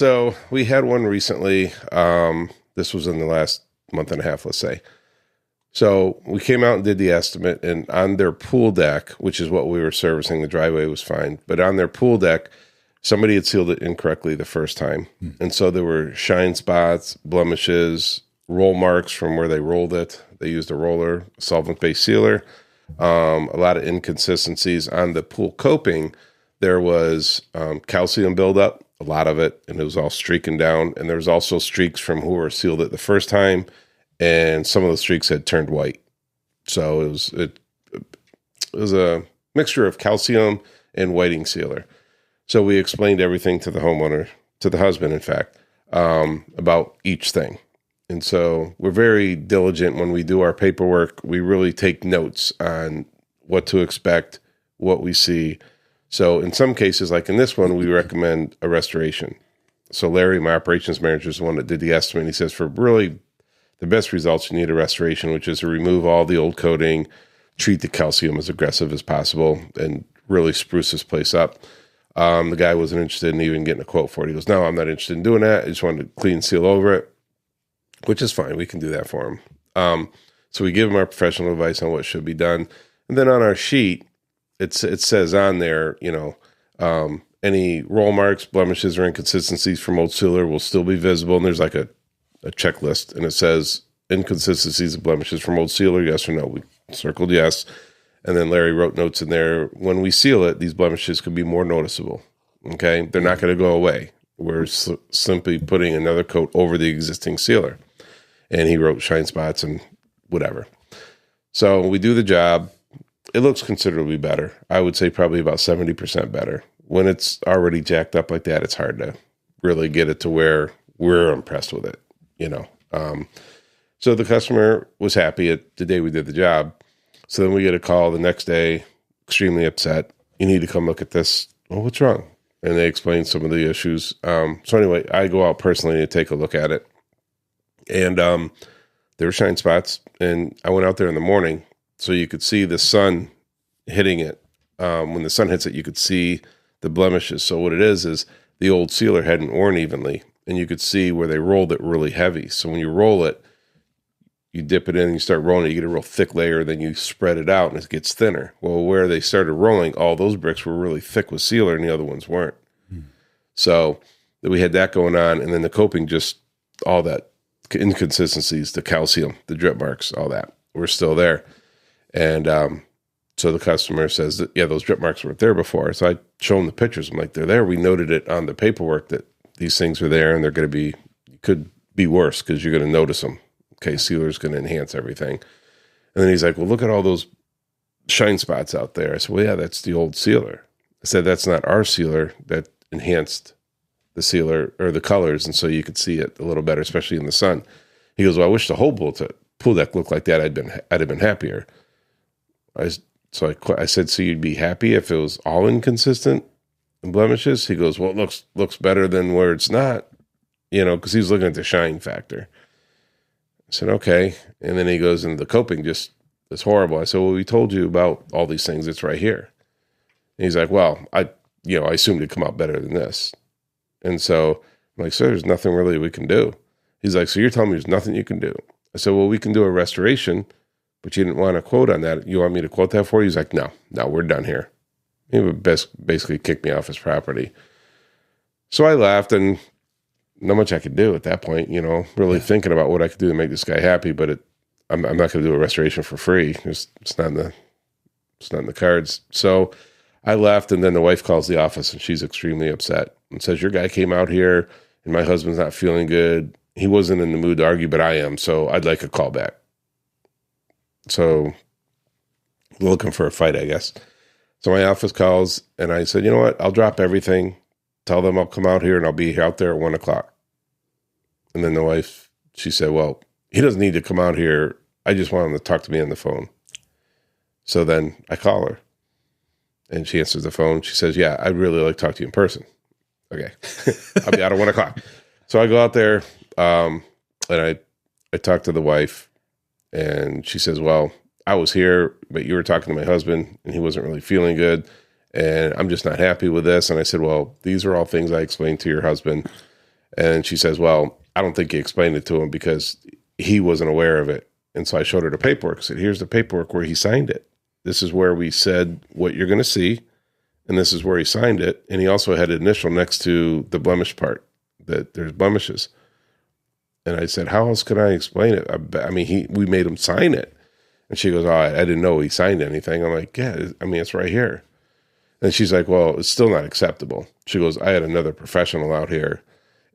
So we had one recently. This was in the last month and a half, let's say. So we came out and did the estimate, and on their pool deck, which is what we were servicing, the driveway was fine. But on their pool deck, somebody had sealed it incorrectly the first time. And so there were shine spots, blemishes, roll marks from where they rolled it. They used a roller, solvent-based sealer. A lot of inconsistencies on the pool coping. There was calcium buildup, a lot of it, and it was all streaking down. And there was also streaks from whoever sealed it the first time, and some of the streaks had turned white. So it was a mixture of calcium and whiting sealer. So we explained everything to the homeowner, to the husband, in fact, about each thing. And so we're very diligent when we do our paperwork. We really take notes on what to expect, what we see. So in some cases, like in this one, we recommend a restoration. So Larry, my operations manager, is the one that did the estimate. He says for really the best results, you need a restoration, which is to remove all the old coating, treat the calcium as aggressive as possible, and really spruce this place up. The guy wasn't interested in even getting a quote for it. He goes, no, I'm not interested in doing that. I just wanted to clean seal over it, which is fine. We can do that for him. So we give him our professional advice on what should be done. And then on our sheet, it says on there, any roll marks, blemishes, or inconsistencies from old sealer will still be visible. And there's like a checklist, and it says inconsistencies and blemishes from old sealer, yes or no. We circled yes. And then Larry wrote notes in there. When we seal it, these blemishes could be more noticeable. Okay. They're not going to go away. We're simply putting another coat over the existing sealer. And he wrote shine spots and whatever. So we do the job. It looks considerably better. I would say probably about 70% better. When it's already jacked up like that, it's hard to really get it to where we're impressed with it, So the customer was happy at the day we did the job. So then we get a call the next day, extremely upset. You need to come look at this. Well, what's wrong? And they explained some of the issues. So anyway, I go out personally to take a look at it. And there were shine spots. And I went out there in the morning so you could see the sun hitting it. When the sun hits it, you could see the blemishes. So what it is the old sealer hadn't worn evenly. And you could see where they rolled it really heavy. So when you roll it, you dip it in and you start rolling it, you get a real thick layer, then you spread it out and it gets thinner. Well, where they started rolling, all those bricks were really thick with sealer and the other ones weren't. So we had that going on, and then the coping, just all that inconsistencies, the calcium, the drip marks, all that were still there. And so the customer says that, yeah, those drip marks weren't there before. So I show them the pictures. I'm like, they're there. We noted it on the paperwork that these things are there, and they're going to be, could be worse because you're going to notice them. Okay, sealer's going to enhance everything. And then he's like, well, look at all those shine spots out there. I said, well, yeah, that's the old sealer. I said, that's not our sealer that enhanced the sealer or the colors, and so you could see it a little better, especially in the sun. He goes, well, I wish the whole pool deck looked like that. I'd have been happier. I said, so you'd be happy if it was all inconsistent and blemishes? He goes, well, it looks better than where it's not, because he was looking at the shine factor. I said, okay. And then he goes, and the coping just is horrible. I said, well, we told you about all these things. It's right here. And he's like, well, I assumed it'd come out better than this. And so I'm like, sir, there's nothing really we can do. He's like, so you're telling me there's nothing you can do? I said, well, we can do a restoration, but you didn't want a quote on that. You want me to quote that for you? He's like, no, we're done here. He would basically kick me off his property. So I laughed, and not much I could do at that point, really thinking about what I could do to make this guy happy, but I'm not going to do a restoration for free. It's not in the cards. So I left, and then the wife calls the office, and she's extremely upset and says, your guy came out here, and my husband's not feeling good. He wasn't in the mood to argue, but I am, so I'd like a call back. So looking for a fight, I guess. So my office calls, and I said, you know what? I'll drop everything. Tell them I'll come out here, and I'll be out there at 1:00. And then the wife, she said, well, he doesn't need to come out here. I just want him to talk to me on the phone. So then I call her, and she answers the phone. She says, yeah, I'd really like to talk to you in person. Okay. I'll be out at 1:00. So I go out there, and I talk to the wife, and she says, well, I was here, but you were talking to my husband, and he wasn't really feeling good, and I'm just not happy with this. And I said, well, these are all things I explained to your husband, And she says, well, I don't think he explained it to him because he wasn't aware of it. And so I showed her the paperwork. I said, here's the paperwork where he signed it. This is where we said what you're going to see. And this is where he signed it. And he also had an initial next to the blemish part, that there's blemishes. And I said, how else can I explain it? I mean, we made him sign it. And she goes, oh, I didn't know he signed anything. I'm like, yeah, I mean, it's right here. And she's like, well, it's still not acceptable. She goes, I had another professional out here,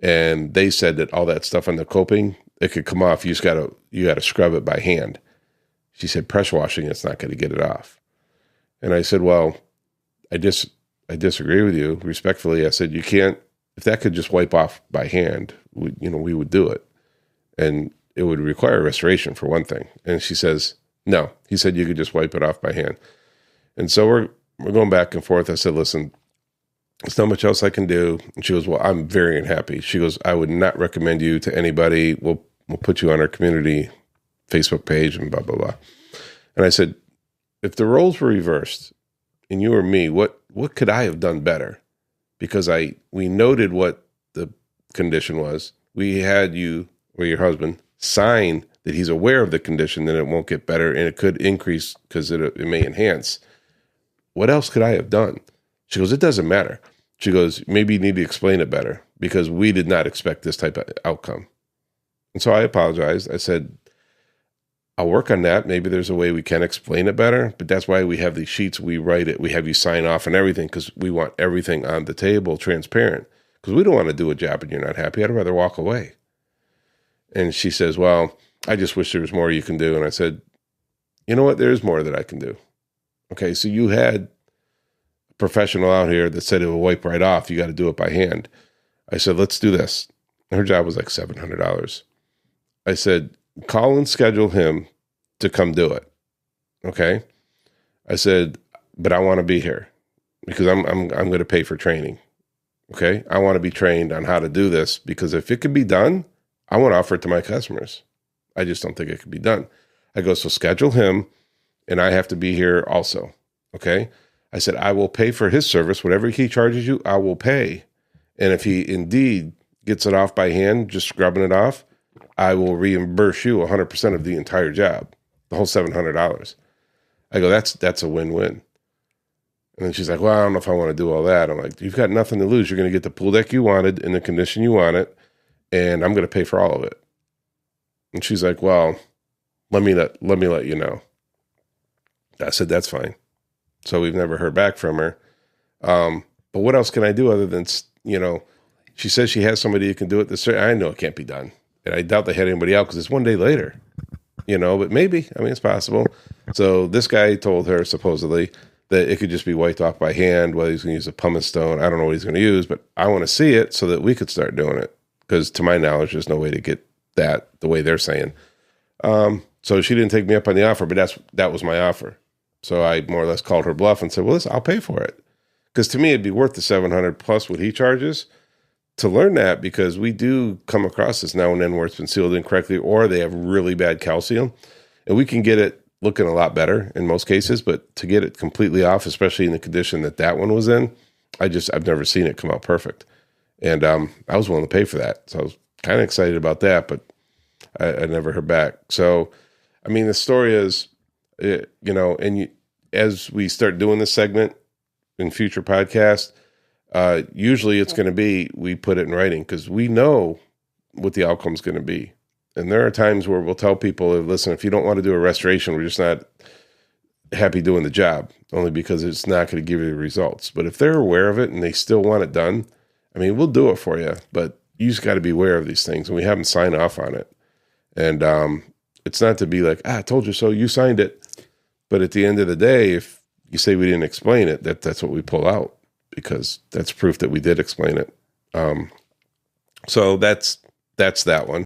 and they said that all that stuff on the coping, it could come off. You got to scrub it by hand. She said, pressure washing, it's not going to get it off. And I said, well, I disagree with you respectfully. I said, you can't, if that could just wipe off by hand, we would do it. And it would require restoration for one thing. And she says, no, he said you could just wipe it off by hand. And so we're going back and forth. I said, listen, there's not much else I can do. And she goes, well, I'm very unhappy. She goes, I would not recommend you to anybody. We'll put you on our community Facebook page and blah, blah, blah. And I said, if the roles were reversed and you or me, what could I have done better? Because we noted what the condition was. We had you or your husband sign that he's aware of the condition, then it won't get better and it could increase because it may enhance. What else could I have done? She goes, it doesn't matter. She goes, maybe you need to explain it better because we did not expect this type of outcome. And so I apologized. I said, I'll work on that. Maybe there's a way we can explain it better, but that's why we have these sheets. We write it. We have you sign off and everything because we want everything on the table transparent because we don't want to do a job and you're not happy. I'd rather walk away. And she says, well, I just wish there was more you can do. And I said, you know what? There is more that I can do. Okay, so you had a professional out here that said it will wipe right off. You got to do it by hand. I said, let's do this. Her job was like $700. I said, call and schedule him to come do it. Okay. I said, but I want to be here because I'm going to pay for training. Okay. I want to be trained on how to do this because if it can be done, I want to offer it to my customers. I just don't think it can be done. I go, so schedule him and I have to be here also. Okay. I said, I will pay for his service. Whatever he charges you, I will pay. And if he indeed gets it off by hand, just scrubbing it off, I will reimburse you 100% of the entire job, the whole $700. I go, that's a win-win. And then she's like, well, I don't know if I want to do all that. I'm like, you've got nothing to lose. You're going to get the pool deck you wanted in the condition you want it, and I'm going to pay for all of it. And she's like, well, let me let you know. I said, that's fine. So we've never heard back from her. But what else can I do other than, she says she has somebody who can do it. I know it can't be done. And I doubt they had anybody out because it's one day later, but maybe, it's possible. So this guy told her supposedly that it could just be wiped off by hand, whether he's going to use a pumice stone. I don't know what he's going to use, but I want to see it so that we could start doing it. Because to my knowledge, there's no way to get that the way they're saying. So she didn't take me up on the offer, but that was my offer. So I more or less called her bluff and said, well, listen, I'll pay for it. Because to me, it'd be worth the $700 plus what he charges to learn that, because we do come across this now and then where it's been sealed incorrectly or they have really bad calcium. And we can get it looking a lot better in most cases, but to get it completely off, especially in the condition that one was in, I've never seen it come out perfect. And I was willing to pay for that. So I was kind of excited about that, but I never heard back. So, the story is, as we start doing this segment in future podcasts, usually it's going to be, we put it in writing because we know what the outcome is going to be. And there are times where we'll tell people, listen, if you don't want to do a restoration, we're just not happy doing the job, only because it's not going to give you the results. But if they're aware of it and they still want it done, we'll do it for you, but you just got to be aware of these things, and we haven't signed off on it. And it's not to be like, I told you so, you signed it. But at the end of the day, if you say we didn't explain it, that's what we pull out, because that's proof that we did explain it. So that's that one.